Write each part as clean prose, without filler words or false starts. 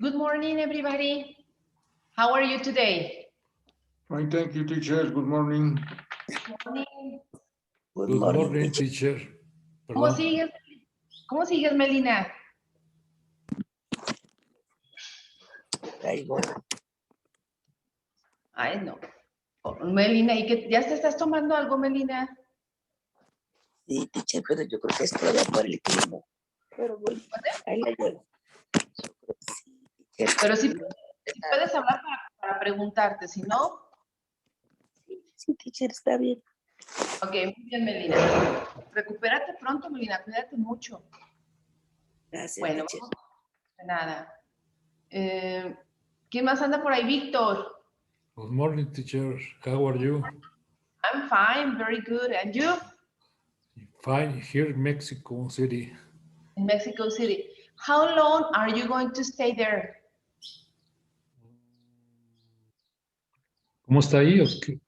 Good morning, everybody. How are you today? Fine, thank you, teacher. Good morning. Good morning. Good Good morning, morning, teacher. teacher. ¿Cómo Perdón. sigues? ¿Cómo sigues, Melina? Ahí voy. Ay, no. Oh, Melina, ¿y que ya te estás tomando algo, Melina? Sí, teacher, pero yo creo que es todavía por el clima. Pero bueno, ahí la llevo. Yo creo que sí, teacher. Pero sí puedes hablar para preguntarte, si no. Sí, teacher, está bien. Ok, muy bien, Melina. Recupérate pronto, Melina, cuídate mucho. Gracias, Bueno, teacher. vamos, de nada. ¿Quién más anda por ahí? Víctor. Good morning, teacher. How are you? I'm fine, very good. And you? Fine, here in Mexico City. In Mexico City. How long are you going to stay there? ¿Cómo está ahí? Okay.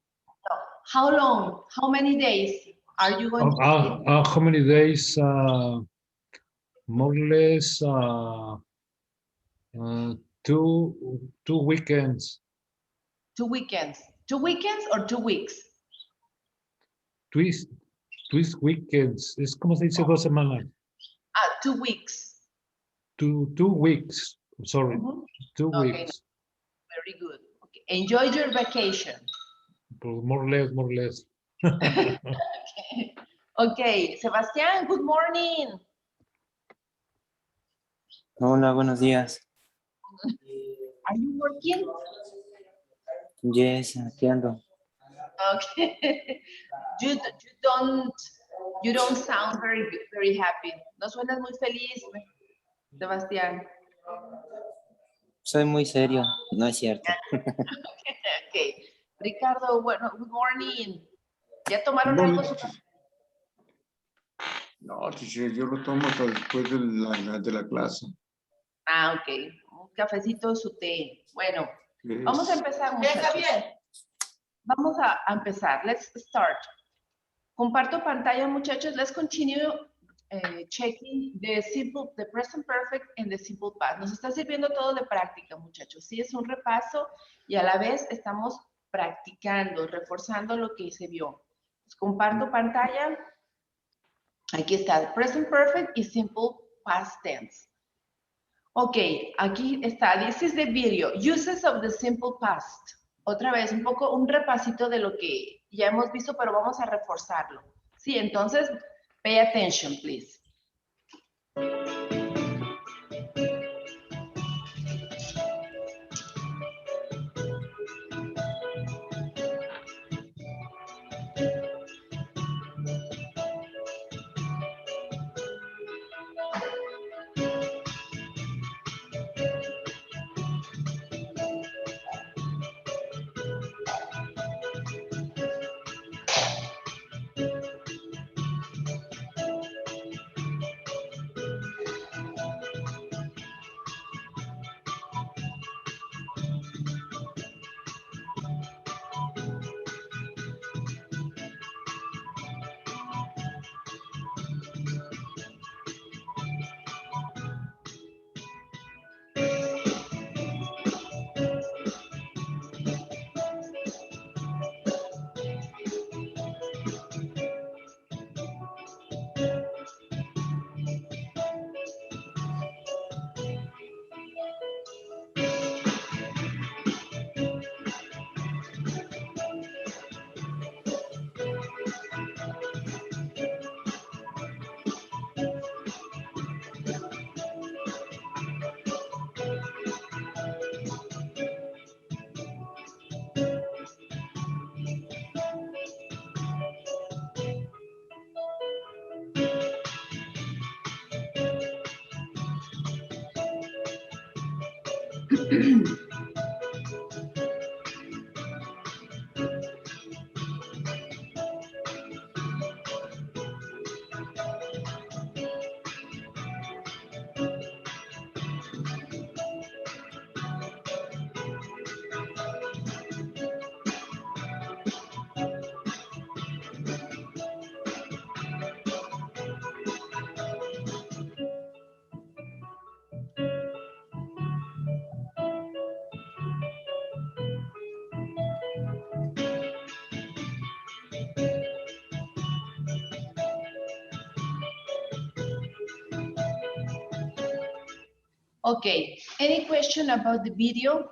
How long? How many days are you going to stay? How many days? More or less two weekends. 2 weekends. 2 weekends or 2 weeks? Twist weekends. Es como se dice 2 semanas. 2 weeks. Two weeks. Sorry, Mhm. 2 Okay, weeks. very good. Okay. Enjoy your vacation. More or less, more or less. Okay, Sebastián, good morning. Hola, buenos días. Are you working? Yes, aquí ando. Okay. You don't sound very happy. No suenas muy feliz, Sebastián. Soy muy serio, no es cierto. Okay. Ricardo, bueno, good morning. ¿Ya tomaron Good algo? morning, teacher. No, teacher, yo lo tomo hasta después de la clase. Ok. Un cafecito, su té. Bueno, Yes. vamos a empezar, muchachos. Vamos a empezar. Let's start. Comparto pantalla, muchachos. Let's continue checking the present perfect and the simple past. Nos está sirviendo todo de práctica, muchachos. Sí, es un repaso y a la vez estamos practicando, reforzando lo que se vio. Pues comparto pantalla. Aquí está, present perfect y simple past tense. Ok, aquí está, this is the video, uses of the simple past. Otra vez, un repasito de lo que ya hemos visto, pero vamos a reforzarlo. Sí, entonces, pay attention, please. Okay, any question about the video?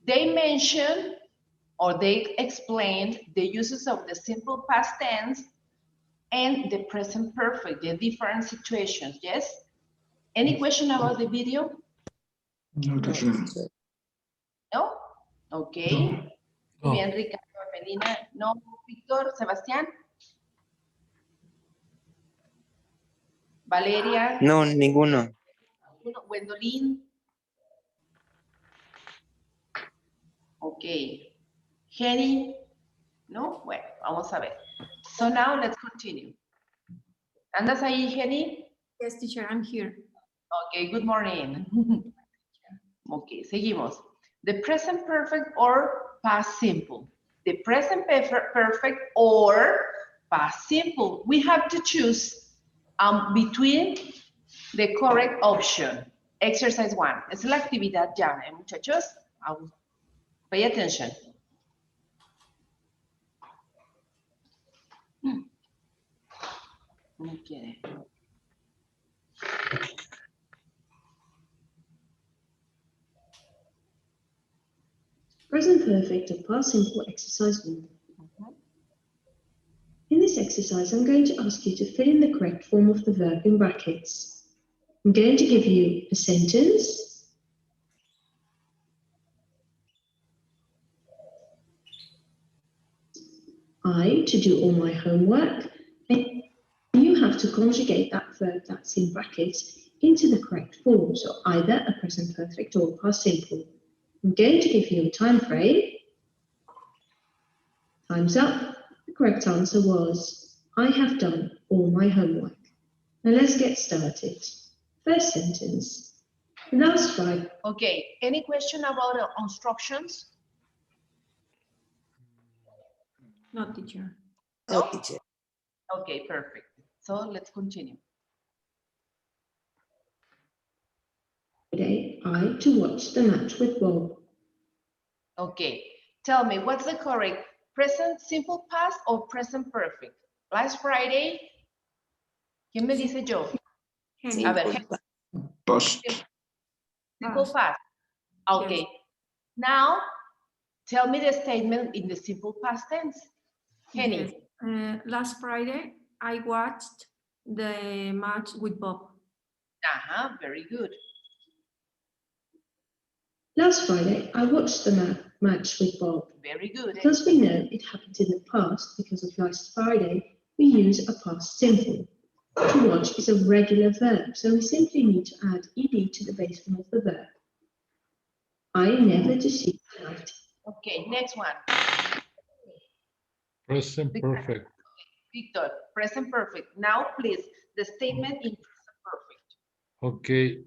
They mentioned or they explained the uses of the simple past tense and the present perfect, the different situations, yes? Any question about the video? No, No, teacher. teacher. No? Okay. No. Muy bien, Ricardo, Melina. No, Víctor, Sebastián. Valeria. No, ninguno. Gwendolyn. Ok. Jenny. No, bueno, vamos a ver. So now let's continue. ¿Andas ahí, Jenny? Yes, teacher, I'm here. Okay, good morning. Okay, seguimos. The present perfect or past simple. The present perfect or past simple. We have to choose between the correct option. Exercise 1. Es la actividad ya, muchachos. Pay attention. No quiere. Present perfect or past simple exercise 1. In this exercise, I'm going to ask you to fill in the correct form of the verb in brackets. I'm going to give you a sentence, I to do all my homework, and you have to conjugate that verb that's in brackets into the correct form, so either a present perfect or past simple. I'm going to give you a time frame. Time's up. The correct answer was, I have done all my homework. Now let's get started. First sentence. Last Friday. Okay, any question about instructions? No, teacher. No, teacher. Okay, perfect. So let's continue. I to watch the match with Bob. Okay, tell me, what's the correct present simple past or present perfect? Last Friday, ¿quién me dice yo? Henry. A ver, Simple Past. simple past. Okay, Yes. now tell me the statement in the simple past tense. Henny. Yes. Last Friday, I watched the match with Bob. Very good. Last Friday, I watched the match with Bob. Very good. Because we know it happened in the past because of last Friday, we use a past simple. To watch is a regular verb, so we simply need to add ed to the base form of the verb. I never deceived light. Okay, next one. Present perfect. Victor, present perfect. Now, please, the statement in present perfect. Okay.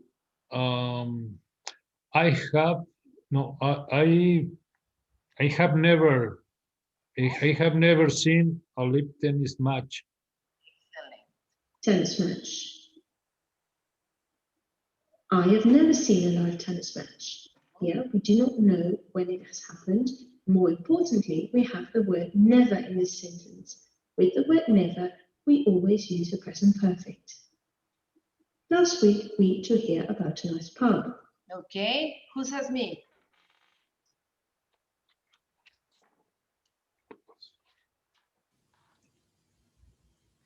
I have never seen a live tennis match. Tennis match. I have never seen a live tennis match. Here, we do not know when it has happened. More importantly, we have the word never in this sentence. With the word never, we always use the present perfect. Last week, we to hear about a nice pub. Okay, who says me?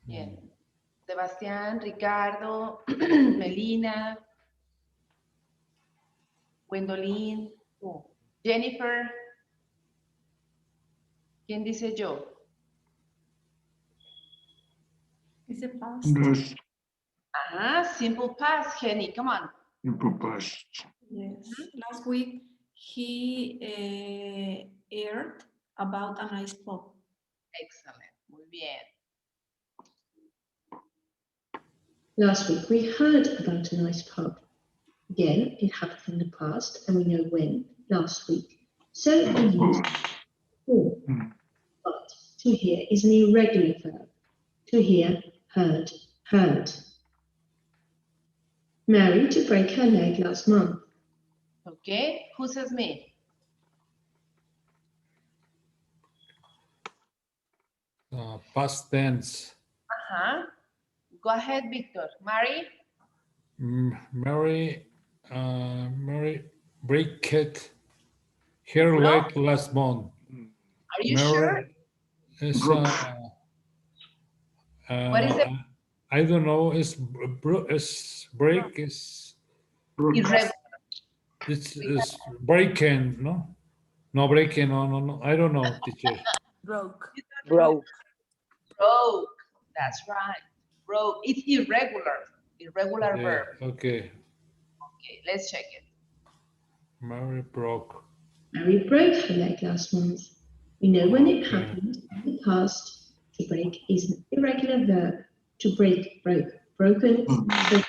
Bien. Sebastián, Ricardo, Melina, Gwendolyn, Jennifer. ¿Quién dice yo? Is it past? Yes. Simple past, Jenny, come on. Simple past. Yes. Last week, he aired about a nice pub. Excellent, muy bien. Last week, we heard about a nice pub. Again, it happened in the past, and we know when, last week. So we use for. But to hear is an irregular verb. To hear, heard, heard. Mary to break her leg last month. Okay, who says me? Past tense. Go ahead, Victor. Mary? Mary Mary break it her No? leg last month. Are you sure? Mary is Broke. What is it? I don't know. Is break is Irregular. it's breaking, no? No breaking, no. I don't know, teacher. Broke. Broke. Broke. That's right. Broke. It's irregular. Irregular Yeah, verb. okay. Okay, let's check it. Mary broke. Mary broke her leg last month. We know when it Okay. happened in the past. To break is an irregular verb. To break, broke, broken, broke.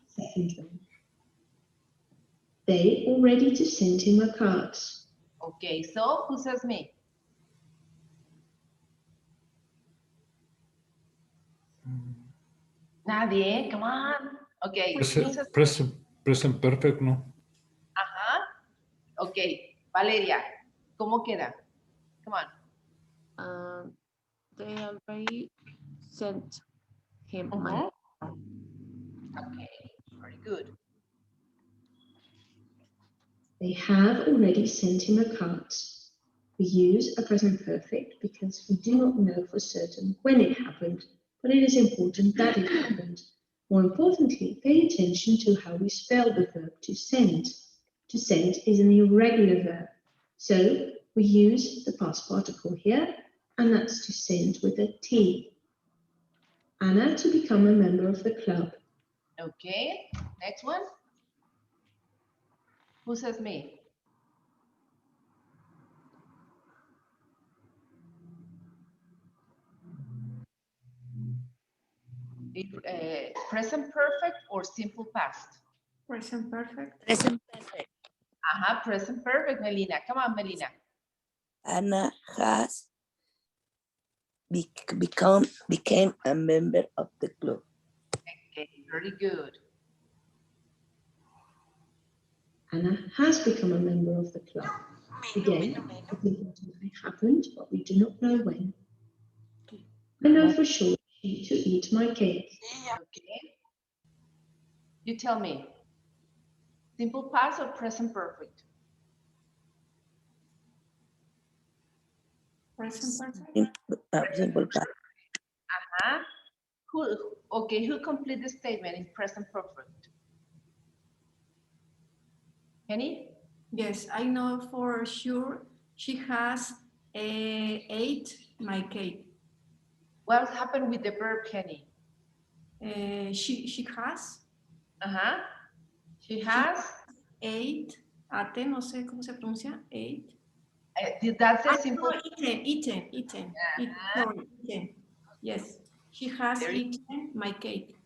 Second one. They all ready to send him a card. Okay, so who says me? Nadie, come on. Okay, who says? Present perfect, no? Ajá. Okay, Valeria, ¿cómo queda? Come on. They already sent him money. Mhm. Okay, very good. They have already sent him a card. We use a present perfect because we do not know for certain when it happened, but it is important that it happened. More importantly, pay attention to how we spell the verb to send. To send is an irregular verb. So we use the past participle here, and that's to send with a T. Anna to become a member of the club. Okay, next one. Who says me? Present perfect or simple past? Present perfect. Present perfect. Ajá, present perfect, Melina. Come on, Melina. Anna has became a member of the club. Okay, very good. Anna has become a member of the club. Again, it's important it happened, but we do not know when. I know for sure she to eat my cake. Okay. You tell me. Simple past or present perfect? Present perfect. Simple past. Ajá. Who complete the statement in present perfect? Kenny? Yes, I know for sure she has ate my cake. What happened with the verb Kenny? She has Uh-huh. She has. ate, no sé cómo se pronuncia, ate. That's a No, simple. eaten. Sorry, eaten. Yes, she has eaten my cake.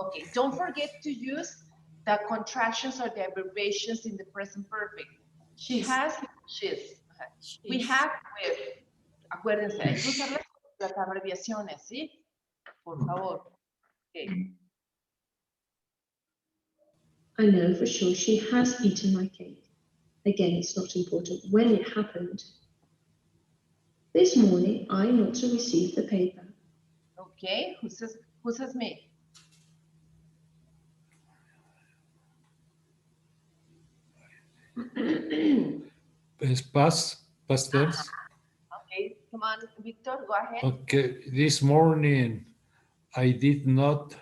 Okay, don't forget to use the contractions or the abbreviations in the present perfect. She has, she's. Ajá. We have with. Acuérdense, hay que usar las abreviaciones, ¿sí? Por favor. Okay. I know for sure she has eaten my cake. Again, it's not important when it happened. This morning, I not to receive the paper. Okay, who says me? It's past tense. Okay, come on, Victor, go ahead. Okay, this morning I did not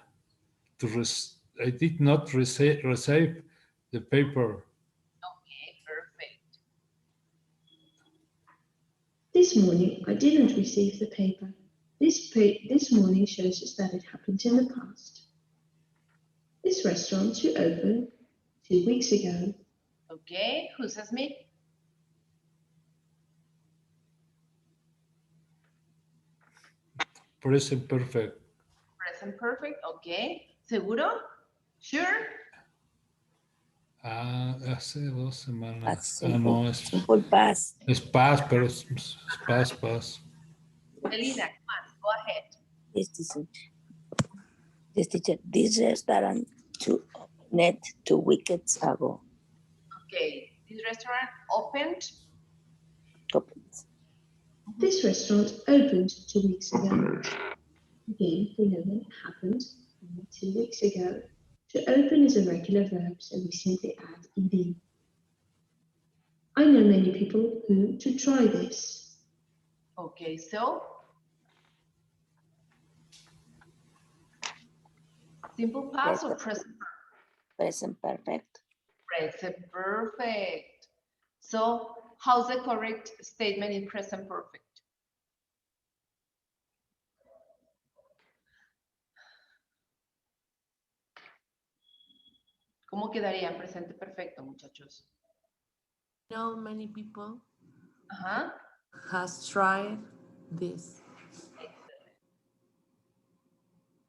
receive the paper. Okay, perfect. This morning, I didn't receive the paper. This morning shows us that it happened in the past. This restaurant to open 2 weeks ago. Okay, who says me? Present perfect. Present perfect, okay. ¿Seguro? Sure? Hace 2 semanas. Simple, No, simple past. es past, pero es past. Melina, come on, go ahead. Yes, teacher. This restaurant to opened 2 weeks ago. Okay, this restaurant opened. This restaurant opened 2 weeks ago. Again, we know when it happened 2 weeks ago. To open is a regular verb, so we simply add ed. I know many people who to try this. Okay, so simple past or present? Present perfect. Present perfect. So how's the correct statement in present perfect? ¿Cómo quedaría en presente perfecto, muchachos? Know many people Ajá. has tried this.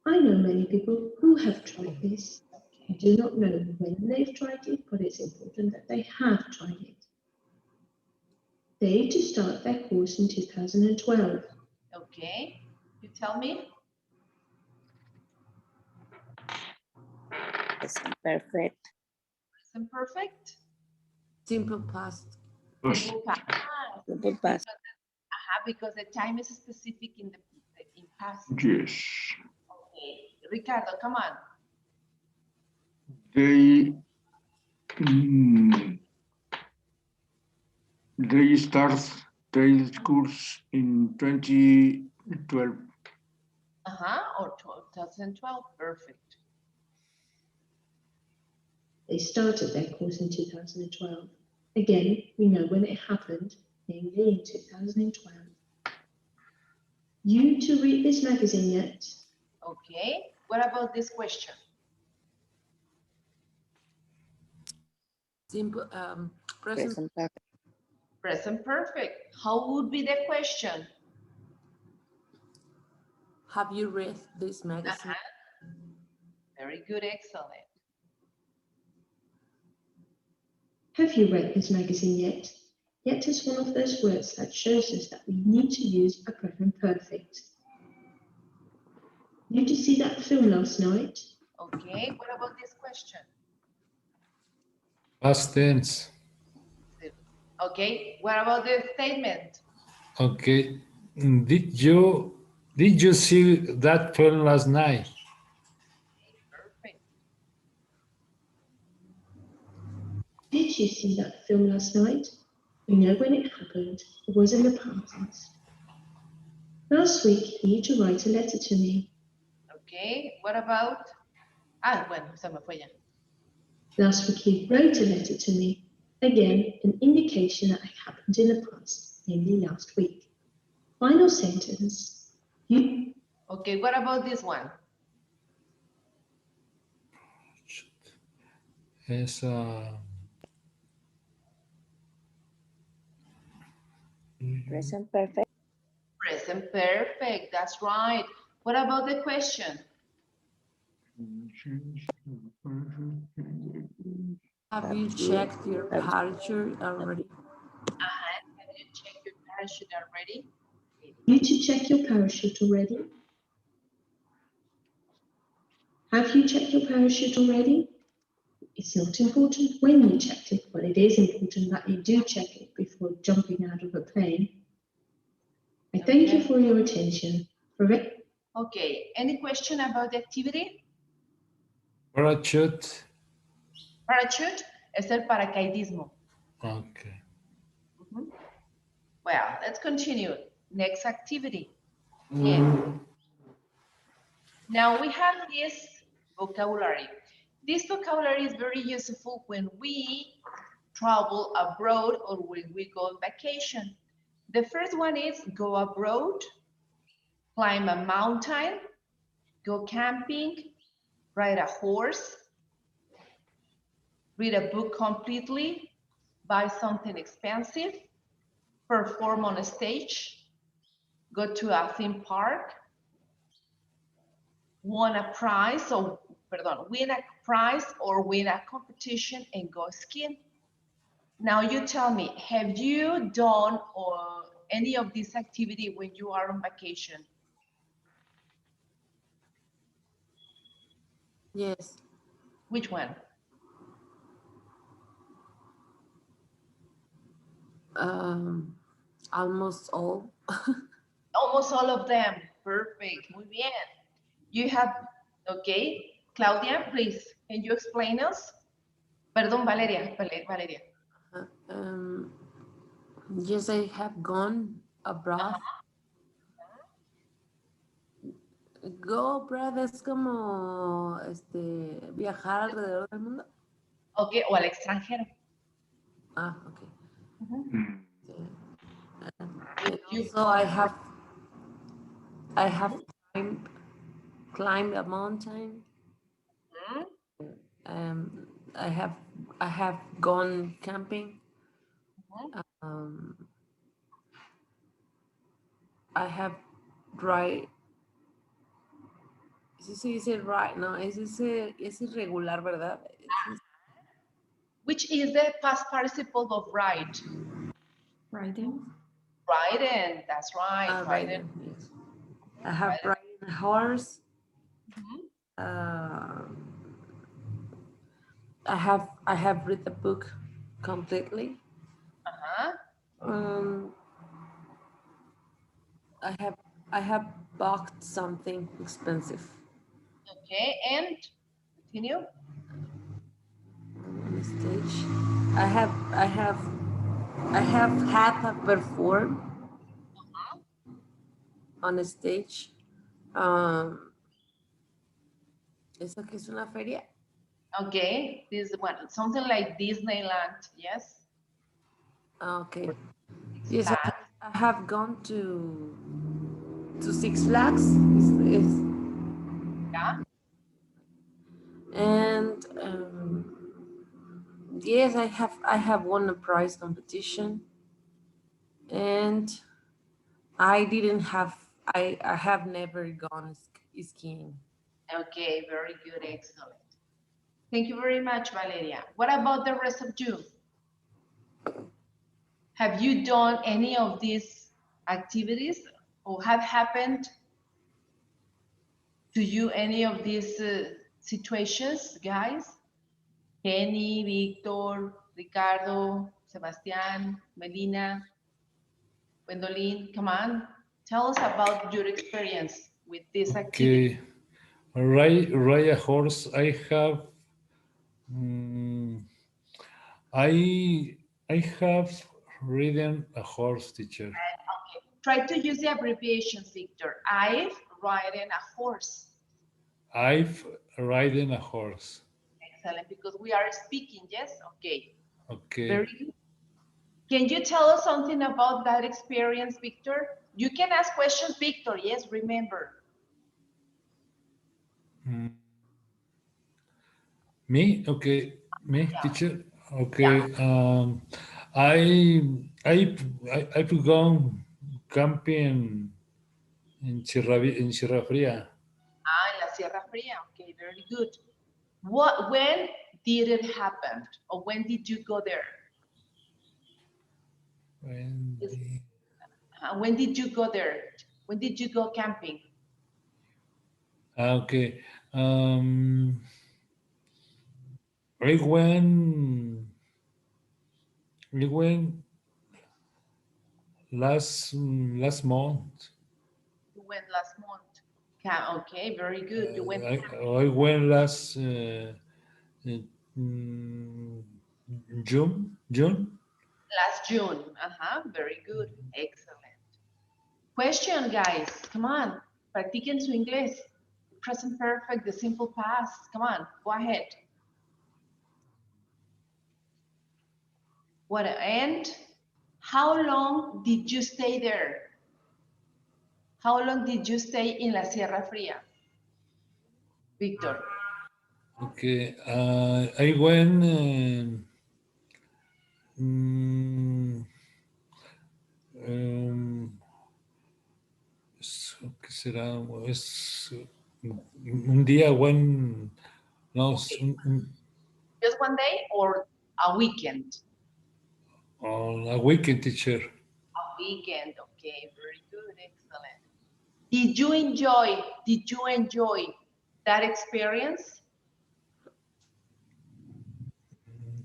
I know many people who have tried this. I do not know when they've tried it, but it's important that they have tried it. They to start their course in 2012. Okay. You tell me. Present perfect. Present perfect. Simple past. Simple past. Simple past. Because the time is specific in past. Yes. Okay. Ricardo, come on. They start their course in 2012. Or 2012. Perfect. They started their course in 2012. Again, we know when it happened, namely in 2012. You to read this magazine yet? Okay. What about this question? Simple present. Present perfect. Present perfect. How would be the question? Have you read this magazine? Very good. Excellent. Have you read this magazine yet? Yet is one of those words that shows us that we need to use a present perfect. Did you see that film last night? Okay. What about this question? Past tense. Okay. What about the statement? Okay. Did you see that film last night? Perfect. Did you see that film last night? We know when it happened. It was in the past. Last week, he used to write a letter to me. Okay. What about? Bueno, se me fue ya. Last week, he wrote a letter to me. Again, an indication that it happened in the past, namely last week. Final sentence. You Okay. What about this one? Es Present perfect. Present perfect. That's right. What about the question? Have you checked your parachute already? Have you checked your parachute already? need to check your parachute already? Have you checked your parachute already? It's not important when you checked it, but it is important that you do check it before jumping out of a plane. I thank you for your attention. Okay. Any question about the activity? parachute. Parachute es el paracaidismo. Okay. Well, let's continue. Next activity. Yeah. Now we have this vocabulary. This vocabulary is very useful when we travel abroad or when we go on vacation. The first one is go abroad, climb a mountain, go camping, ride a horse, read a book completely, buy something expensive, perform on a stage, go to a theme park, win a prize or win a competition and go skiing. Now you tell me, have you done any of this activity when you are on vacation? Yes. Which one? Almost all. Almost all of them. Perfect. Muy bien. You have, okay. Claudia, please, Can you explain us? Perdón, Valeria. Valeria. Yes, I have gone abroad. Go abroad es como viajar alrededor del mundo. Okay, o al extranjero. Ah, okay. Mm. You- So I have climbed a mountain. Mhm. I have gone camping. Mhm. I have right. Sí se dice right, no, es irregular, ¿verdad? Which is the past participle of ride? Riding. Riding, that's right. Riding, yes. I have ridden a horse. Mhm. I have read the book completely. Uh-huh. I have bought something expensive Okay, and continue. on the stage. I have had a perform on a stage. ¿Eso que es una feria? Okay, this one, something like Disneyland, yes? Okay. Six Yes, Flags. I have gone to Six Flags. Yeah. And yes, I have won a prize competition, and I have never gone skiing. Okay, very good, excellent. Thank you very much, Valeria. What about the rest of you? Have you done any of these activities or have happened to you any of these situations, guys? Kenny, Victor, Ricardo, Sebastián, Melina, Gwendolyn, come on. Tell us about your experience with this activity. Okay. Ride a horse. I have. I have ridden a horse, teacher. Okay. Try to use the abbreviations, Victor. I've ridden a horse. I've ridden a horse. Excellent, because we are speaking, yes? Okay. Okay. Very good. Can you tell us something about that experience, Victor? You can ask questions, Victor, yes, remember. Me? Okay. Me, Yeah. teacher? Okay. I've gone camping in Sierra Fría. Ah, en la Sierra Fría. Okay, very good. When did it happen? Or when did you go there? When did you go there? When did you go camping? Okay. I went last month. You went last month. Okay, very good. You went I went last mm, June. last June. Very good. Excellent. Question, guys. Come on. Practiquen su inglés. Present perfect, the simple past. Come on, go ahead. What and how long did you stay there? How long did you stay in La Sierra Fría? Victor. Okay. I went. ¿Qué será? Es un día, no, Okay. Just one day or a weekend? on a weekend, teacher. A weekend, okay, very good, excellent. Did you enjoy that experience?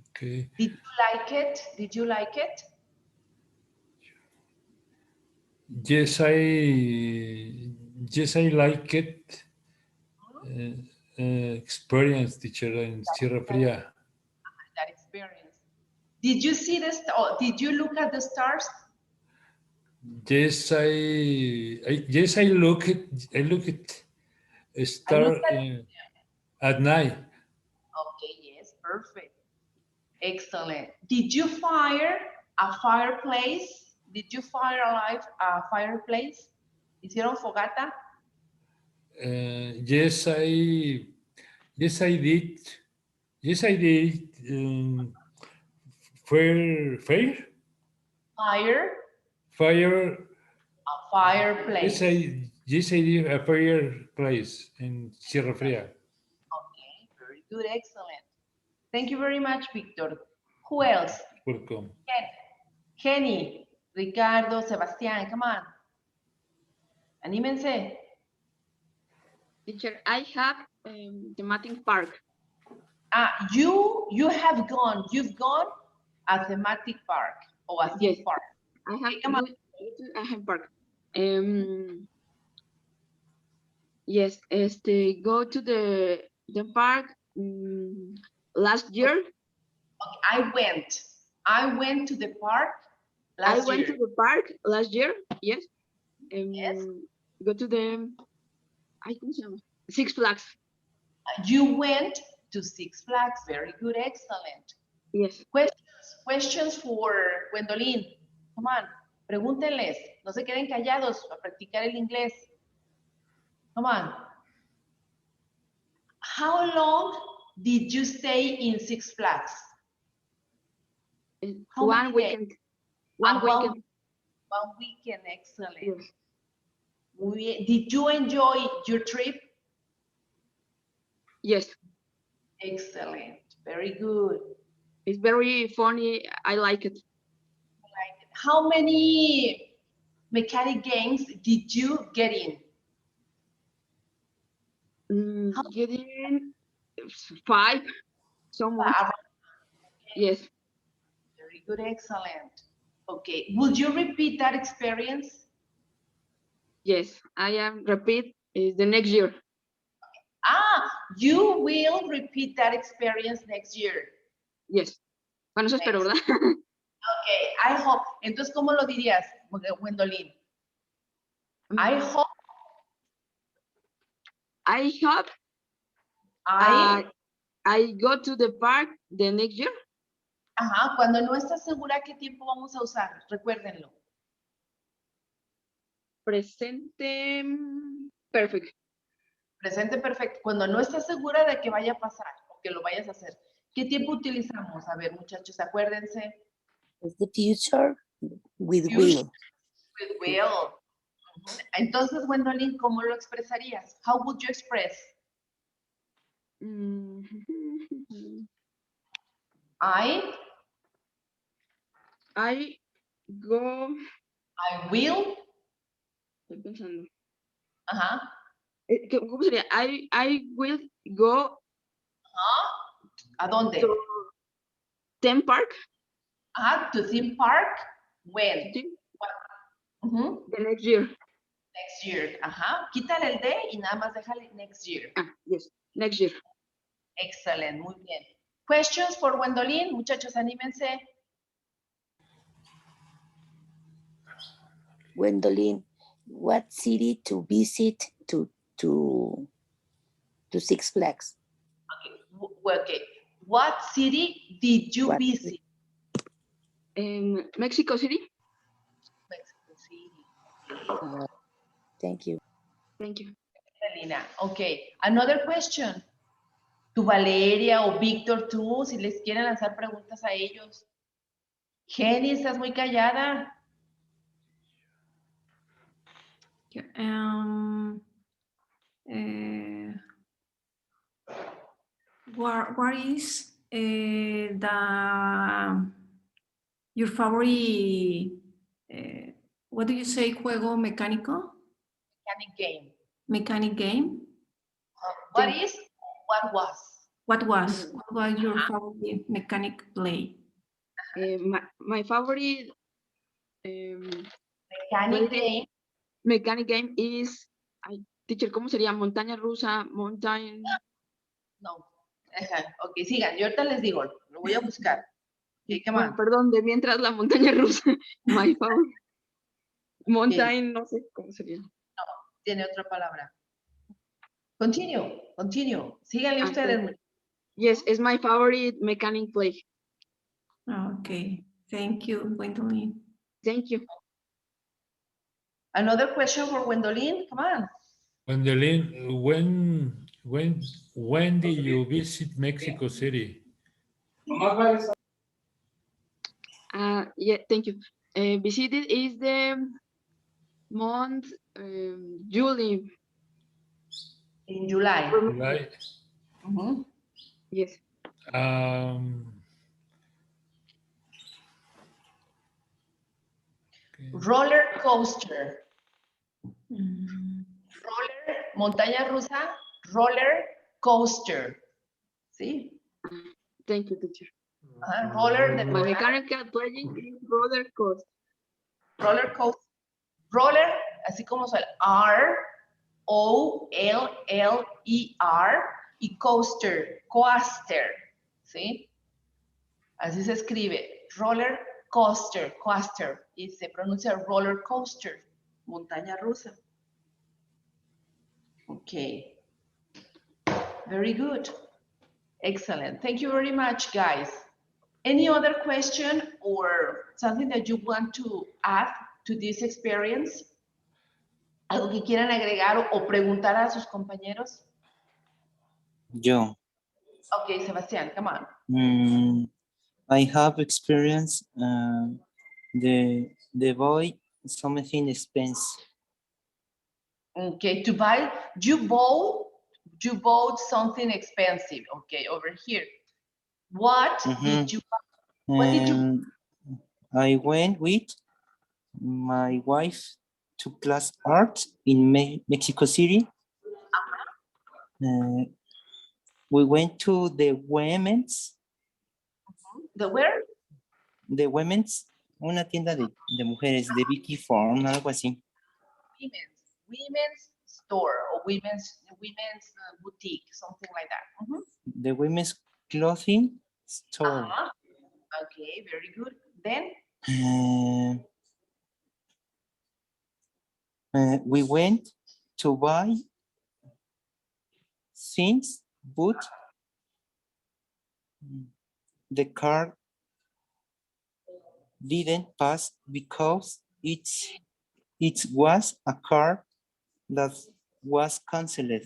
Okay. Did you like it? Did you like it? Yes, I like it. experience, teacher, in Sierra Fría. That experience. Did you see the star? Did you look at the stars? Yes, I look at a star at night. Okay, yes, perfect. Excellent. Did you fire a fireplace? Did you fire alive a fireplace? ¿Hicieron fogata? Yes, I did. Yes, I did. Fire, Fire fire. a fireplace. Yes, I did a fireplace in Sierra Fría. Okay, very good, excellent. Thank you very much, Victor. Who else? Welcome. Jenny, Ricardo, Sebastián, come on. Anímense. Teacher, I have thematic park. You have gone. You've gone a thematic park or a theme Yes. park. I have come on. I have park. Yes, go to the park last year. Okay, I went to the park last year. I went to the park last year. Yes. Yes. Go to the Six Flags. You went to Six Flags. Very good, excellent. Yes. Questions for Gwendolyn. Come on, pregúntenles. No se queden callados a practicar el inglés. Come on. How long did you stay in Six Flags? How One many weekend. days? One weekend. One weekend, excellent. Yes. Muy bien. Did you enjoy your trip? Yes. Excellent. Very good. It's very funny. I like it. How many mechanic games did you get in? Getting 5. Someone. Yes. Very good, excellent. Okay, would you repeat that experience? Yes, I am repeat the next year. You will repeat that experience next year. Yes. Bueno, eso espero, ¿verdad? Okay, I hope. Entonces, ¿cómo lo dirías, Gwendolyn? I hope. I hope I go to the park the next year. Ajá, cuando no estás segura qué tiempo vamos a usar, recuérdenlo. Presente perfect. Presente perfecto. Cuando no estás segura de que vaya a pasar o que lo vayas a hacer, ¿qué tiempo utilizamos? A ver, muchachos, acuérdense. It's the future with Future. will. With will. Entonces, Gwendolyn, ¿cómo lo expresarías? How would you express? I go. I will. Estoy pensando. Ajá. ¿Cómo sería? I will go. ¿A dónde? To theme park. To theme park. When? The next year. Next year. Ajá. Quítale el D y nada más déjale next year. Yes. Next year. Excellent. Muy bien. Questions for Gwendolyn. Muchachos, anímense. Gwendolyn, what city to visit to Six Flags? Okay. What city did you visit? Mexico City. Mexico City. Thank you. Thank you. Elena. Okay. Another question. Tu Valeria o Víctor, tú, si les quieren lanzar preguntas a ellos. Jenny, estás muy callada. What is your favorite, what do you say, juego mecánico? Mechanic game. Mechanic game? What is? What was? What was your favorite mechanic play? My favorite mechanic game is, teacher, ¿cómo sería? Montaña rusa, mountain. No. Ajá. Ok, sigan. Yo ahorita les digo, lo voy a buscar. Okay, come Bueno, on. perdón, de mientras la montaña rusa. My favorite. Mountain, no sé cómo sería. Tiene otra palabra. Continue, continue. Síganle Ah, ustedes. Yes, it's my favorite mechanic play. Okay, thank you, Gwendolyn. Thank you. Another question for Gwendolyn. Come on. Gwendolyn, when did you visit Mexico City? Yeah, thank you. Visited is the month July. In July. July. Mhm. Yes. Roller coaster. Mm, Roller, montaña rusa, roller coaster. ¿Sí? Thank you, teacher. Roller de My verdad. mechanical playing is roller coaster. Roller coaster. Roller, así como suena. R-O-L-L-E-R y coaster, coaster. ¿Sí? Así se escribe. Roller coaster, coaster. Y se pronuncia roller coaster, montaña rusa. Okay. Very good. Excellent. Thank you very much, guys. Any other question or something that you want to add to this experience? ¿Algo que quieran agregar o preguntar a sus compañeros? Yo. Okay, Sebastián, come on. I have experienced the boy something expensive. Okay, to buy, you bought something expensive. Okay, over here. What did you buy? What did you? I went with my wife to class art in Mexico City. We went to the women's. The where? The women's, una tienda de mujeres, de Vicky Form, algo así. Women's store or women's boutique, something like that. The women's clothing store. Okay, very good. Then? We went to buy things, but the car didn't pass because it was a car that was canceled.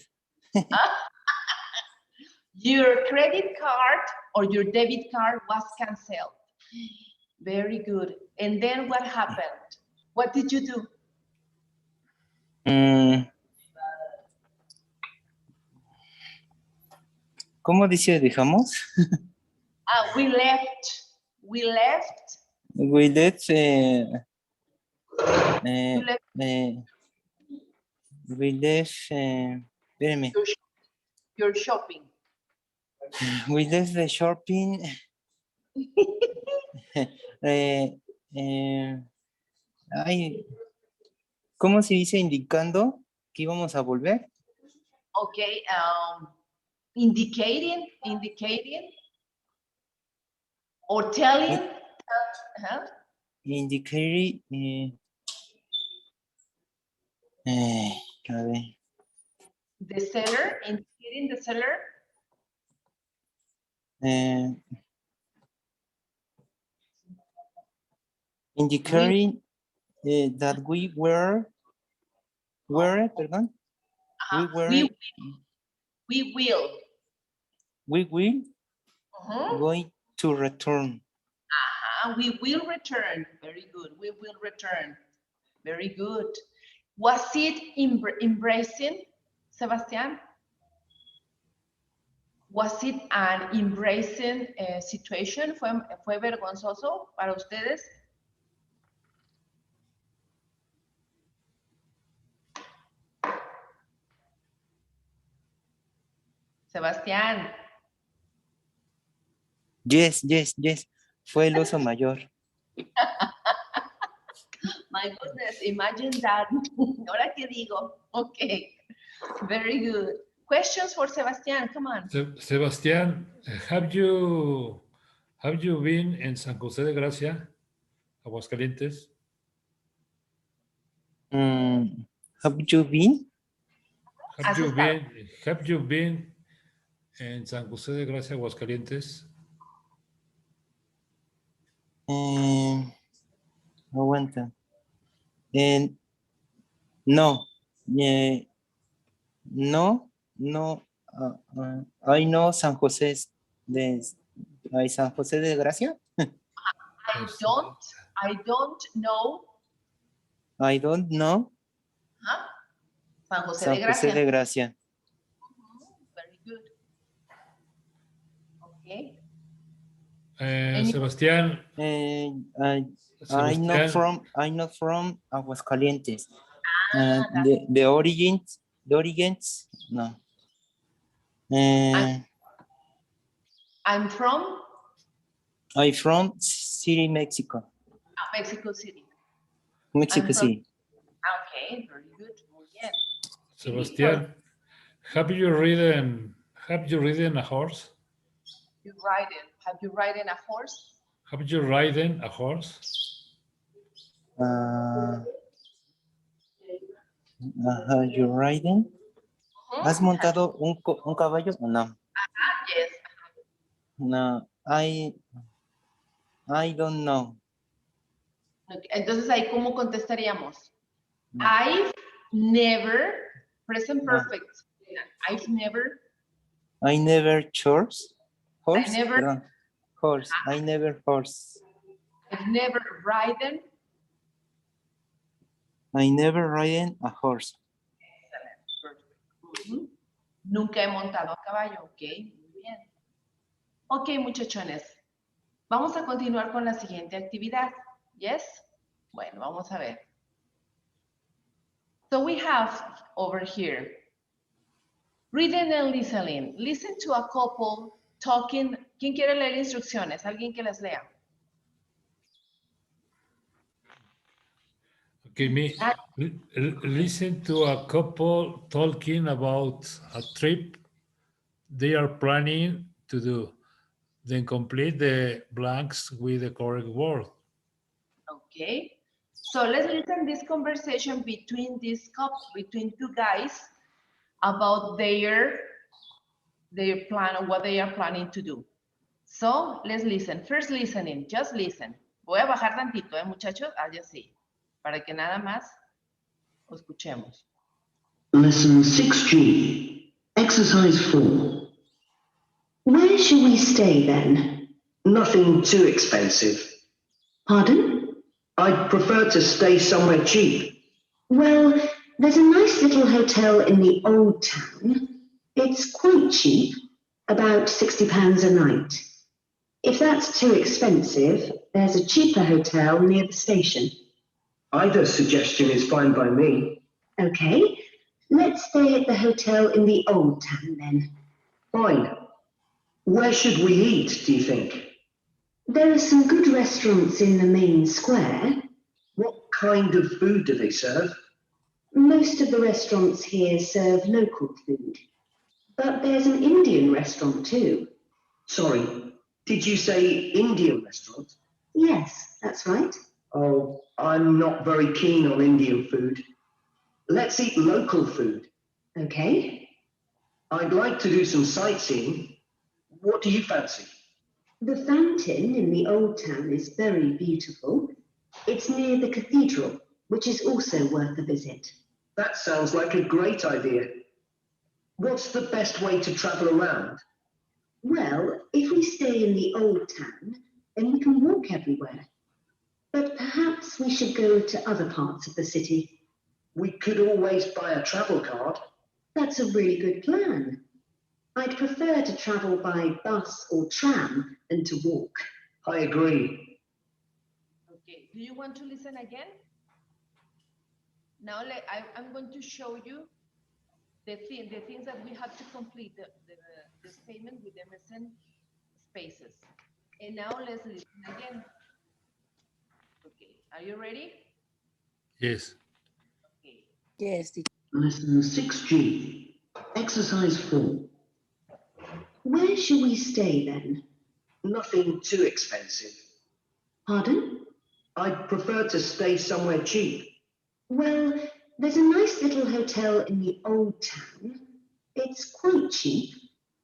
Your credit card or your debit card was canceled. Very good. And then what happened? What did you do? ¿Cómo dice dejamos? We left. We left. We left. We left. Espérame. Your shopping. We left the shopping. Ay, ¿cómo se dice indicando que íbamos a volver? Okay, indicating or telling. Indicating. A ver. The seller, indicating the seller. Indicating that we were, perdón. We will. Going to return. We will return. Very good. We will return. Very good. Was it embracing, Sebastián? Was it an embracing situation? ¿Fue vergonzoso para ustedes? Sebastián. Yes. Fue el oso mayor. My goodness, imagine that. ¿Ahora qué digo? Okay, very good. Questions for Sebastian? Come on. Sebastián, have you been in San José de Gracia, Aguascalientes? Have you been? Has estado. Have you been in San José de Gracia, Aguascalientes? Aguanta. No. No. I know San José San José de Gracia. I don't know. I don't know Huh? San José San de José Gracia. de Gracia. Very good. Okay. Sebastián, I'm not from Aguascalientes. The origins, no. I'm from City, Mexico. Mexico City. Mexico City. Okay, very good. Muy bien. Sebastián, have you ridden a horse? Have you ridden a horse? Have you ridden a horse? Have you riding? ¿Has montado un caballo o no? Yes. No, I don't know. Okay, entonces ahí cómo contestaríamos. I've never, present perfect. I've never. I never horse. I never. Perdón. Horse. I never horse. I've never ridden. I never ridden a horse. Perfect. Nunca he montado a caballo. Ok, muy bien. Ok, muchachones. Vamos a continuar con la siguiente actividad. Yes? Bueno, vamos a ver. So we have over here, reading and listening. Listen to a couple talking. ¿Quién quiere leer instrucciones? ¿Alguien que las lea? Okay, listen to a couple talking about a trip they are planning to do. Then complete the blanks with the correct word. Okay. So let's listen this conversation between between two guys about their plan or what they are planning to do. So let's listen. First listening, just listen. Voy a bajar tantito, muchachos, así, para que nada más lo escuchemos. Lesson 6G, Exercise 4. Where shall we stay then? Nothing too expensive. Pardon? I'd prefer to stay somewhere cheap. Well, there's a nice little hotel in the old town. It's quite cheap, about £60 a night. If that's too expensive, there's a cheaper hotel near the station. Either suggestion is fine by me. Okay, let's stay at the hotel in the old town then. Fine. Where should we eat, do you think? There are some good restaurants in the main square. What kind of food do they serve? Most of the restaurants here serve local food. But there's an Indian restaurant too. Sorry, did you say Indian restaurant? Yes, that's right. Oh, I'm not very keen on Indian food. Let's eat local food. Okay. I'd like to do some sightseeing. What do you fancy? The fountain in the old town is very beautiful. It's near the cathedral, which is also worth a visit. That sounds like a great idea. What's the best way to travel around? Well, if we stay in the old town, then we can walk everywhere. But perhaps we should go to other parts of the city. We could always buy a travel card. That's a really good plan. I'd prefer to travel by bus or tram than to walk. I agree. Okay, do you want to listen again? Now I'm going to show you the things that we have to complete, the statement with the missing spaces. And now let's listen again. Okay, are you ready? Yes. Okay. Yes. Lesson 6G, Exercise 4. Where shall we stay then? Nothing too expensive. Pardon? I'd prefer to stay somewhere cheap. Well, there's a nice little hotel in the old town. It's quite cheap,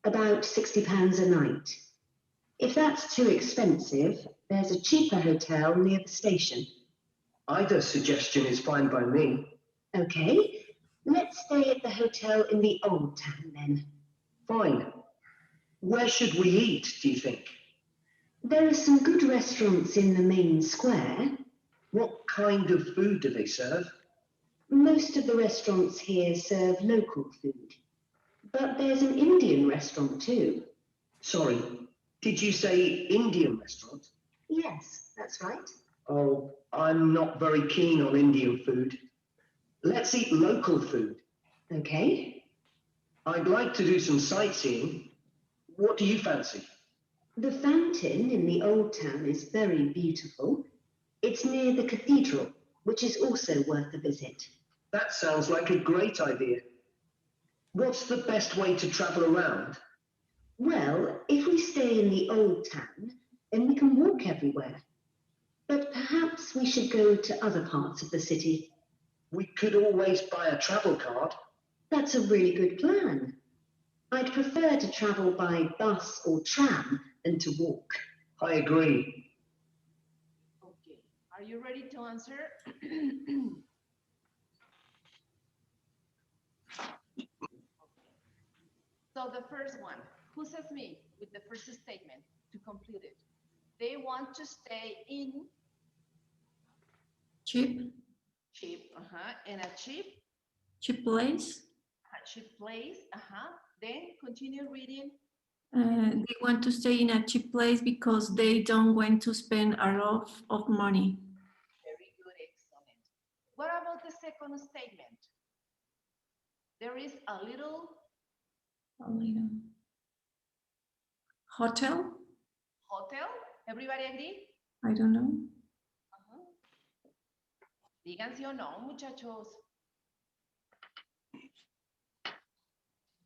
about £60 a night. If that's too expensive, there's a cheaper hotel near the station. Either suggestion is fine by me. Okay, let's stay at the hotel in the old town then. Fine. Where should we eat, do you think? There are some good restaurants in the main square. What kind of food do they serve? Most of the restaurants here serve local food, but there's an Indian restaurant too. Sorry, did you say Indian restaurant? Yes, that's right. Oh, I'm not very keen on Indian food. Let's eat local food. Okay. I'd like to do some sightseeing. What do you fancy? The fountain in the old town is very beautiful. It's near the cathedral, which is also worth a visit. That sounds like a great idea. What's the best way to travel around? Well, if we stay in the old town, then we can walk everywhere. But perhaps we should go to other parts of the city. We could always buy a travel card. That's a really good plan. I'd prefer to travel by bus or tram than to walk. I agree. Okay, are you ready to answer? So the first one, who says me with the first statement to complete it? They want to stay in Cheap, cheap, in a cheap place. place, Then continue reading. They want to stay in a cheap place because they don't want to spend a lot of money. Very good, excellent. What about the second statement? There is a little Hotel? hotel. Everybody agree? I don't know. Digan sí o no, muchachos.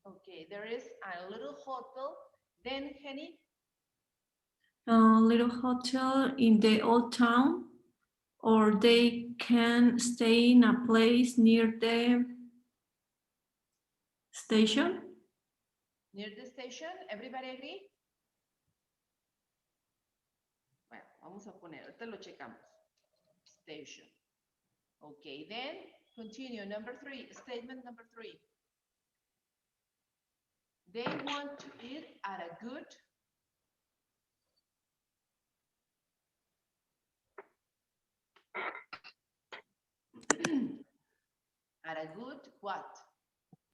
Okay, there is a little hotel. Then, Henny? A little hotel in the old town, or they can stay in a place near the station. Near the station, everybody agree? Bueno, vamos a poner, ahorita lo checamos. Station. Okay, then continue. Number 3, statement number 3. They want to eat at a good at a good what?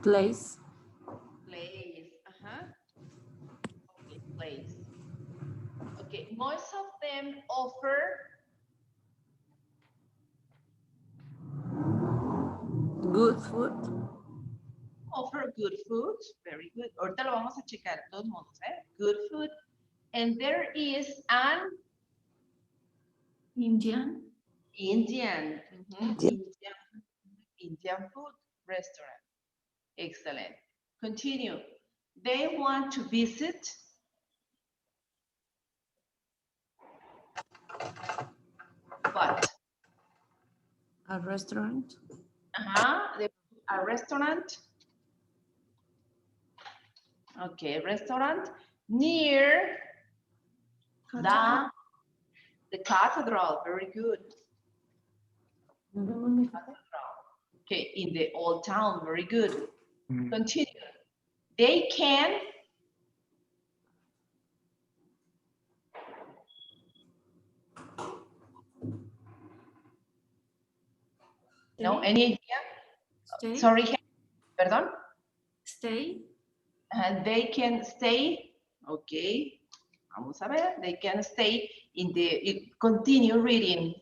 Place. Place. Okay, place. Okay, most of them offer Good food. good food. Very good. Ahorita lo vamos a checar de todos modos, Good food. And there is an Indian. Indian food restaurant. Excellent. Continue. They want to visit what? A restaurant. A restaurant. Okay, restaurant near the cathedral. Very good. Okay, in the old town. Very good. Continue. They can no, any idea? Stay. Sorry, perdón. Stay. They can stay. Okay. Vamos a ver. They can stay in the. Continue reading,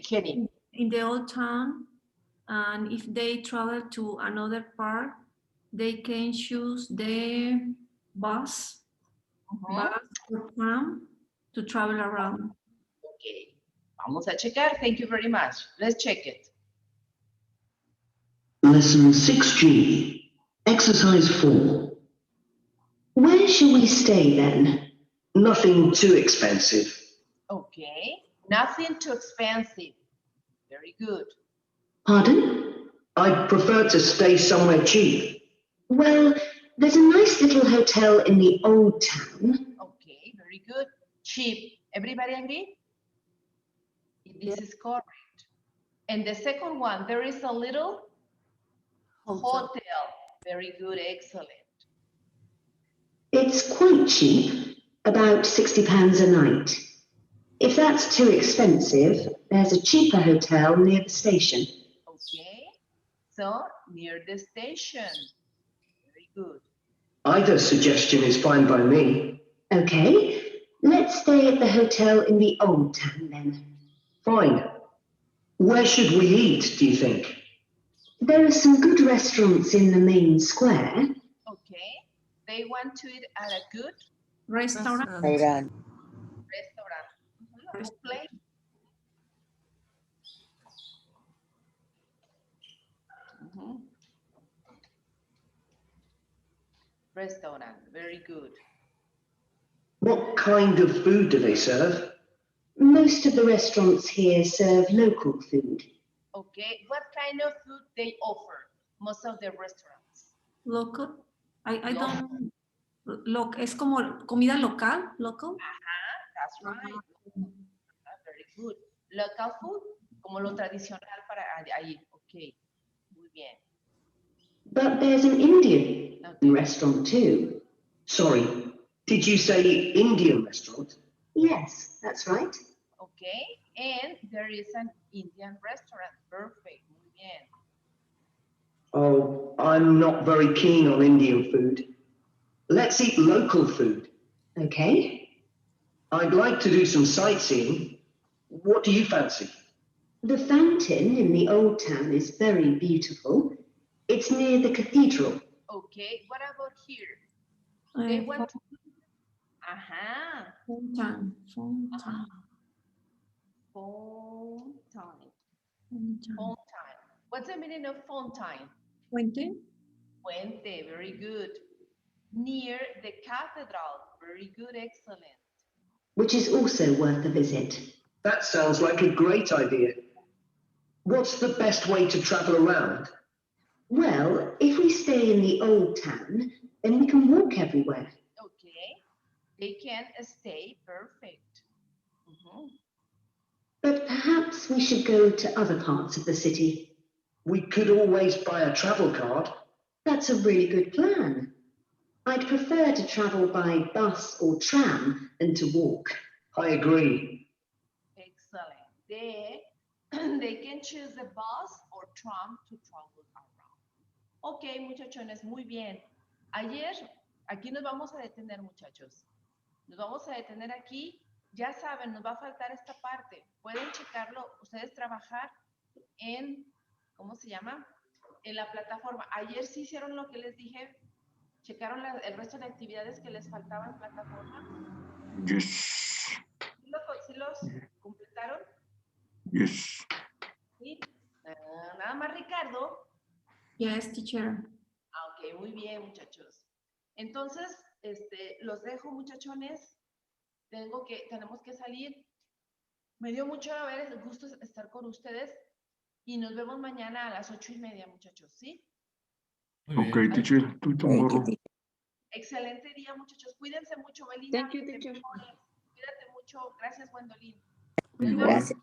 Henny. In the old town, and if they travel to another part, they can choose the bus or tram to travel around. Okay. Vamos a checar. Thank you very much. Let's check it. Lesson 6G. Exercise 4. Where shall we stay then? Nothing too expensive. Okay, nothing too expensive. Very good. Pardon? I'd prefer to stay somewhere cheap. Well, there's a nice little hotel in the old town. Okay, very good. Cheap. Everybody agree? This is correct. And the second one, there is a little hotel. Very good, excellent. It's quite cheap, about £60 a night. If that's too expensive, there's a cheaper hotel near the station. Okay, so near the station. Very good. Either suggestion is fine by me. Okay, let's stay at the hotel in the old town then. Fine. Where should we eat, do you think? There are some good restaurants in the main square. Okay, they want to eat at a good Restaurant. Iran. restaurant. A good place. Restaurant, very good. What kind of food do they serve? Most of the restaurants here serve local food. Okay, what kind of food they offer? Most of the restaurants. Local. I don't. Es como comida local. Local. That's right. Very good. Local food, como lo tradicional para ahí. Okay, muy bien. But there's an Indian restaurant too. Sorry, did you say Indian restaurant? Yes, that's right. Okay, and there is an Indian restaurant. Perfect, muy bien. Oh, I'm not very keen on Indian food. Let's eat local food. Okay. I'd like to do some sightseeing. What do you fancy? The fountain in the old town is very beautiful. It's near the cathedral. Okay, what about here? They want to... Fountain. Fontaine. What's the meaning of fontaine? Fuente. Fuente, very good. Near the cathedral, very good, excellent. Which is also worth a visit. That sounds like a great idea. What's the best way to travel around? Well, if we stay in the old town, then we can walk everywhere. Okay, they can stay, perfect. But perhaps we should go to other parts of the city. We could always buy a travel card. That's a really good plan. I'd prefer to travel by bus or tram than to walk. I agree. Excellent. They can choose the bus or tram to travel around. Ok, muchachones, muy bien. Ayer, aquí nos vamos a detener, muchachos. Nos vamos a detener aquí. Ya saben, nos va a faltar esta parte. Pueden checarlo, ustedes trabajar en, ¿cómo se llama? En la plataforma. Ayer sí hicieron lo que les dije. ¿Checaron el resto de actividades que les faltaban en plataforma? Yes. ¿Sí los completaron? Yes. ¿Sí? Nada más Ricardo. Yes, teacher. Ok, muy bien, muchachos. Entonces, los dejo, muchachones. Tenemos que salir. Me dio mucho gusto estar con ustedes y nos vemos mañana a las 8:30, muchachos, ¿sí? Okay, teacher. Till tomorrow. Excelente día, muchachos. Cuídense mucho, Belinda. Thank you, teacher. Cuídate mucho. Gracias, Gwendolyn. Gracias.